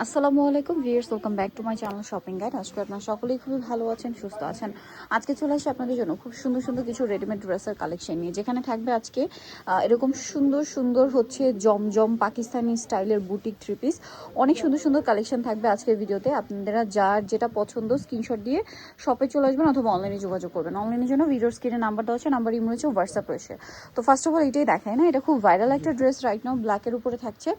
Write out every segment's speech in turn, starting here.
আসসালামু আলাইকুম viewers, welcome back to my channel shopping guide. আজকে আপনারা সকলেই খুবই ভালো আছেন, সুস্থ আছেন। আজকে চলে আসি আপনাদের জন্য খুব সুন্দর সুন্দর কিছু রেডিমেড ড্রেসের কালেকশন নিয়ে, যেখানে থাকবে আজকে এরকম সুন্দর সুন্দর হচ্ছে জমজম পাকিস্তানি স্টাইলের বুটিক থ্রি পিস। অনেক সুন্দর সুন্দর কালেকশন থাকবে আজকের ভিডিওতে। আপনারা যার যেটা পছন্দ স্ক্রিনশট দিয়ে শপে চলে আসবেন অথবা অনলাইনে যোগাযোগ করবেন। অনলাইনের জন্য ভিডিওর স্ক্রিনে নাম্বার দেওয়া আছে, নাম্বার ইমো রয়েছে, হোয়াটসঅ্যাপ রয়েছে। তো ফার্স্ট অফ অল এটাই দেখায় না, এটা খুব ভাইরাল একটা ড্রেস রাইট নাও, ব্ল্যাকের উপরে থাকছে,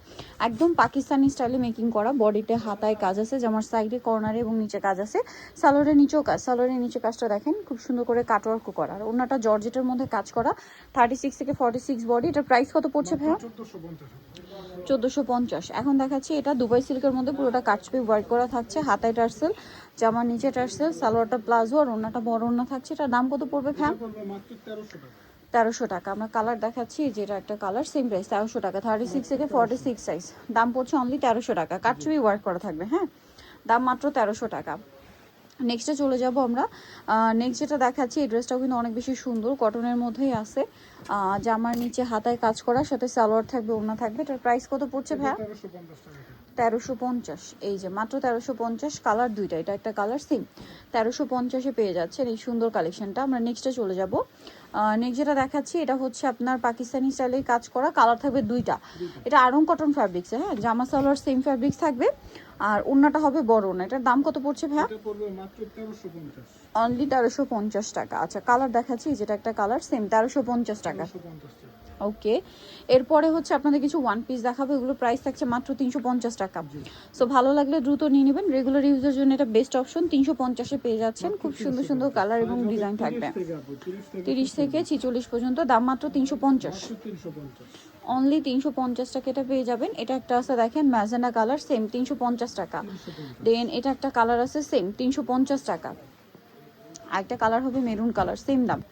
একদম পাকিস্তানি স্টাইলে মেকিং করা। বডিতে হাতায় কাজ আছে, যেমন সাইডে কর্নারে এবং নিচে কাজ আছে। সালোয়ারের নিচেও কাজ, সালোয়ারের নিচে কাজটা দেখেন খুব সুন্দর করে কাটওয়ার্ক করা। আর ওনাটা জর্জেটের মধ্যে কাজ করা, 36 থেকে 46 বডি। এটার প্রাইস কত পড়ছে ভাইয়া? 1450। এখন দেখাচ্ছি এটা দুবাই সিল্কের মধ্যে পুরোটা কাটছবি ওয়ার্ক করা থাকছে, হাতায় টার্সেল, জামার নিচে টার্সেল, সালোয়ারটা প্লাজো আর ওনাটা বড় ওনা থাকছে। এটার দাম কত পড়বে ভাইয়া? 1300 টাকা। আমরা কালার দেখাচ্ছি, যেটা একটা কালার সেম প্রাইস 1300 টাকা, 36 থেকে 46 সাইজ। দাম পড়ছে অনলি 1300 টাকা, কাটছবি ওয়ার্ক করা থাকবে। হ্যাঁ, দাম মাত্র 1300 টাকা। নেক্সটে চলে যাব আমরা। নেক্সট যেটা দেখাচ্ছি, এই ড্রেসটাও কিন্তু অনেক বেশি সুন্দর, কটনের মধ্যেই আছে, জামার নিচে হাতায় কাজ করা, সাথে সালোয়ার থাকবে, ওড়না থাকবে। এটার প্রাইস কত পড়ছে ভাইয়া? 1350। এই যে মাত্র 1350, কালার দুইটা, এটা একটা কালার সেম। 1350-এ পেয়ে যাচ্ছেন এই সুন্দর কালেকশনটা। আমরা নেক্সটে চলে যাব। নেক্সট যেটা দেখাচ্ছি, এটা হচ্ছে আপনার পাকিস্তানি স্টাইলে কাজ করা, কালার থাকবে দুইটা। এটা আরং কটন ফ্যাব্রিক্সে, হ্যাঁ, জামা সালোয়ার সেম ফ্যাব্রিক্স থাকবে, আর ওড়নাটা হবে বড় ওড়না। এটার দাম কত পড়ছে ভাইয়া? অনলি 1350 টাকা। আচ্ছা, কালার দেখাচ্ছি, যেটা একটা কালার সেম 1350 টাকা। ওকে, এরপরে হচ্ছে আপনাদের কিছু ওয়ান পিস দেখাবো, এগুলো প্রাইস থাকছে মাত্র 350 টাকা। সো ভালো লাগলে দ্রুত নিয়ে নেবেন, রেগুলার ইউজের জন্য এটা বেস্ট অপশন। 350-এ পেয়ে যাচ্ছেন, খুব সুন্দর সুন্দর কালার এবং ডিজাইন থাকবে, 30 থেকে 46 পর্যন্ত। দাম মাত্র 350, অনলি 350 টাকা এটা পেয়ে যাবেন। এটা একটা আছে দেখেন ম্যাজেন্ডা কালার, সেম 350 টাকা। দেন এটা একটা কালার আছে সেম 350 টাকা। আরেকটা কালার হবে মেরুন কালার, সেম দাম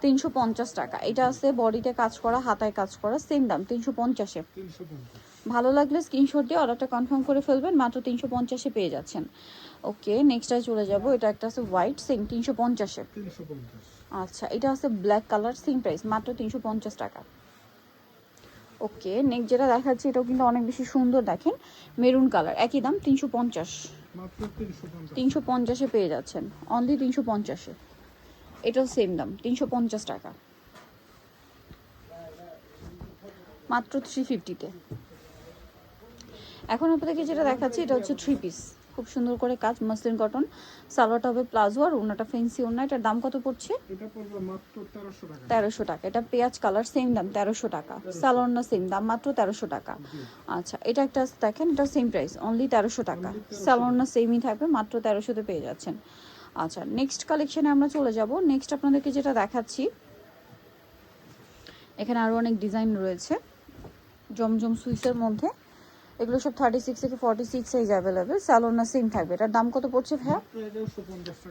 350 টাকা। এটা আছে বডিতে কাজ করা, হাতায় কাজ করা, সেম দাম 350-এ। ভালো লাগলে স্ক্রিনশট দিয়ে অর্ডারটা কনফার্ম করে ফেলবেন, মাত্র 350-এ পেয়ে যাচ্ছেন। ওকে, নেক্সটটায় চলে যাব। এটা একটা আছে হোয়াইট, সেম 350-এ। আচ্ছা, এটা আছে ব্ল্যাক কালার, সেম প্রাইস মাত্র 350 টাকা। ওকে, নেক্সট যেটা দেখাচ্ছি, এটাও কিন্তু অনেক বেশি সুন্দর, দেখেন মেরুন কালার, একই দাম 350, 350-এ পেয়ে যাচ্ছেন, অনলি 350-এ। এটাও সেম দাম 350 টাকা, মাত্র 350-তে। এখন আপনাদেরকে যেটা দেখাচ্ছি, এটা হচ্ছে থ্রি পিস, খুব সুন্দর করে কাজ, মাসলিন কটন, সালোয়ারটা হবে প্লাজো আর ওড়নাটা ফেন্সি ওড়না। এটার দাম কত পড়ছে? এটা পড়বে মাত্র 1300 টাকা। 1300 টাকা। এটা পেঁয়াজ কালার, সেম দাম 1300 টাকা। সালোয়ার না সেম দাম, মাত্র 1300 টাকা। আচ্ছা, এটা একটা দেখেন, এটা সেম প্রাইস, অনলি 1300 টাকা। সালোয়ার না সেমই থাকবে, মাত্র 1300-তে পেয়ে যাচ্ছেন। আচ্ছা, নেক্সট কালেকশনে আমরা চলে যাব। নেক্সট আপনাদেরকে যেটা দেখাচ্ছি, এখানে আরও অনেক ডিজাইন রয়েছে জমজম সুইসের মধ্যে। এগুলো সব 36 থেকে 46 সাইজ অ্যাভেলেবেল। স্যালোনা সেম থাকবে। এটার দাম কত পড়ছে ভাইয়া?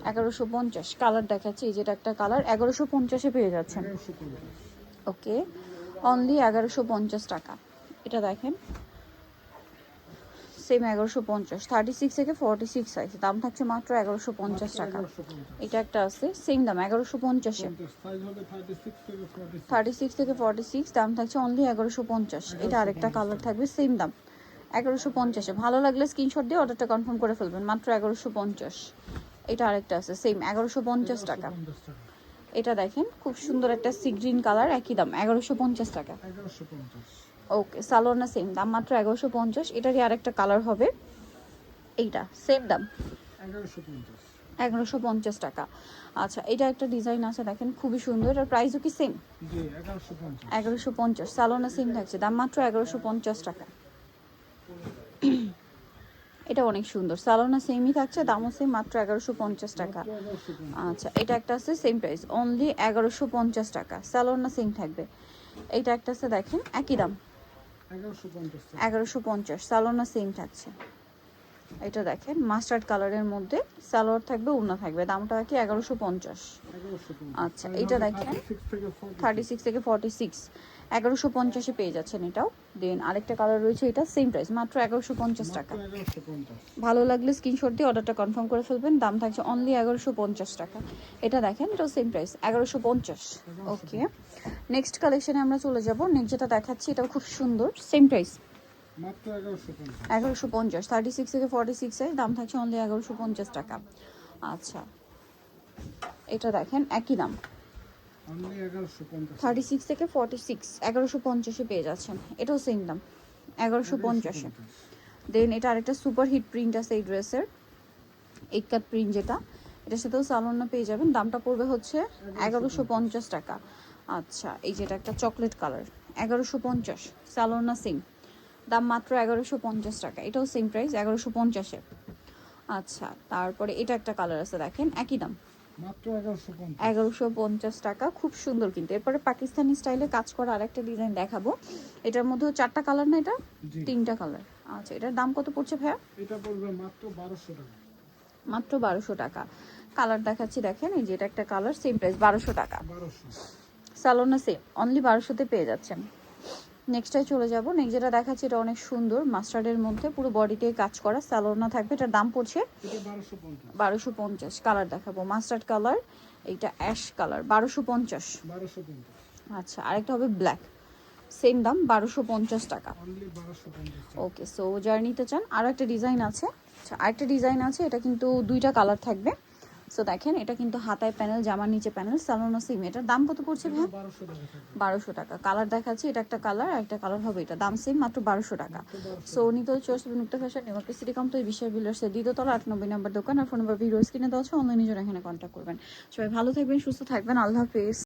1150। কালার দেখাচ্ছি, এই যেটা একটা কালার 1150-এ পেয়ে যাচ্ছেন। ওকে, অনলি 1150 টাকা। এটা দেখেন সেম 1150, 36 থেকে 46 সাইজ, দাম থাকছে মাত্র 1150 টাকা। এটা একটা আছে সেম দাম 1150-এ, 36 থেকে 46, দাম থাকছে অনলি 1150। এটা আরেকটা কালার থাকবে, সেম দাম 1150-এ। ভালো লাগলে স্ক্রিনশট দিয়ে অর্ডারটা কনফার্ম করে ফেলবেন, মাত্র 1150। এটা আরেকটা আছে সেম 1150 টাকা। এটা দেখেন খুব সুন্দর একটা সি গ্রিন কালার, একই দাম 1150 টাকা। ওকে, সালোয়ার সেম দাম, মাত্র 1150। এটারই আরেকটা কালার হবে, এইটা সেম দাম 1150 টাকা। আচ্ছা, এটা একটা ডিজাইন আছে দেখেন, খুবই সুন্দর। এটার প্রাইসও কি সেম? 1150। সালোয়ার সেম থাকছে, দাম মাত্র 1150 টাকা। এটা অনেক সুন্দর, সালোনা সেমই থাকছে, দামও সেম, মাত্র 1150 টাকা। আচ্ছা, এটা একটা আছে সেম প্রাইস, অনলি 1150 টাকা। সালোনা সেম থাকবে। এইটা একটা আছে দেখেন, একই দাম 1150, সালোনা সেম থাকছে। এটা দেখেন মাস্টার্ড কালারের মধ্যে, সালোয়ার থাকবে, ওড়না থাকবে, দামটা কি 1150। আচ্ছা, এটা দেখেন 36 থেকে 46, 1150-এ পেয়ে যাচ্ছেন এটাও। দেন আরেকটা কালার রয়েছে, এটা সেম প্রাইস, মাত্র 1150 টাকা। ভালো লাগলে স্ক্রিনশট দিয়ে অর্ডারটা কনফার্ম করে ফেলবেন, দাম থাকছে অনলি 1150 টাকা। এটা দেখেন, এটাও সেম প্রাইস 1150। ওকে, নেক্সট কালেকশনে আমরা চলে যাব। নেক্সট যেটা দেখাচ্ছি, এটাও খুব সুন্দর, সেম প্রাইস মাত্র 1150। 1150, 36 থেকে 46 এর দাম থাকছে অনলি 1150 টাকা। আচ্ছা, এটা দেখেন একই দাম, অনলি 1150। 36 থেকে 46 1150 এ পেয়ে যাচ্ছেন। এটাও সেম দাম 1150 এ। দেন এটা আরেকটা সুপার হিট প্রিন্ট আছে এই ড্রেসের, এক কাট প্রিন্ট যেটা, এটার সাথেও সালোনা পেয়ে যাবেন। দামটা পড়বে হচ্ছে 1150 টাকা। আচ্ছা, এই যেটা একটা চকলেট কালার 1150, সালোনা সেম দাম মাত্র 1150 টাকা। এটাও সেম প্রাইস 1150 এ। আচ্ছা, তারপরে এটা একটা কালার আছে দেখেন একই দাম মাত্র 1150। 1150 টাকা, খুব সুন্দর কিন্তু। এরপরে পাকিস্তানি স্টাইলে কাজ করা আরেকটা ডিজাইন দেখাবো। এটার মধ্যেও 4টা কালার না, এটা জি। 3টা কালার। আচ্ছা, এটার দাম কত পড়ছে ভাইয়া? এটা পড়বে মাত্র 1200 টাকা। মাত্র 1200 টাকা। কালার দেখাচ্ছি দেখেন, এই যে এটা একটা কালার, সেম প্রাইস 1200 টাকা। 1200। সালোনা সেম অনলি 1200-তে পেয়ে যাচ্ছেন। নেক্সটটাই চলে যাব। নেক্সট যেটা দেখাচ্ছি এটা অনেক সুন্দর, মাস্টার্ডের মধ্যে পুরো বডিতে কাজ করা সালোনা থাকবে। এটার দাম পড়ছে এটা 1250। 1250। কালার দেখাবো, মাস্টার্ড কালার, এইটা অ্যাশ কালার 1250। 1250। আচ্ছা, আরেকটা হবে ব্ল্যাক, সেম দাম 1250 টাকা। অনলি 1250 টাকা। ওকে, সো যারা নিতে চান আরও একটা ডিজাইন আছে। আচ্ছা, আরেকটা ডিজাইন আছে, এটা কিন্তু 2টা কালার থাকবে। সো দেখেন, এটা কিন্তু হাতায় প্যানেল, জামার নিচে প্যানেল, সালোনা সেম। এটার দাম কত পড়ছে ভাই? 1200 টাকা থাকবে। 1200 টাকা। কালার দেখাচ্ছি, এটা একটা কালার আর একটা কালার হবে, এটা দাম সেম মাত্র 1200 টাকা। মাত্র 1200। সো নিতে চয়েস মুক্তা ফ্যাশন নিউমার্কেট সিটি কমপ্লেক্স বিশাল বিল্ডার্সের দ্বিতীয়তলা 890 নম্বর দোকান। আর ফোন নাম্বার ভিডিওস কিনে দেওয়া আছে, অনলাইনে জন্য এখানে কন্ট্যাক্ট করবেন। সবাই ভালো থাকবেন, সুস্থ থাকবেন, আল্লাহ হাফেজ।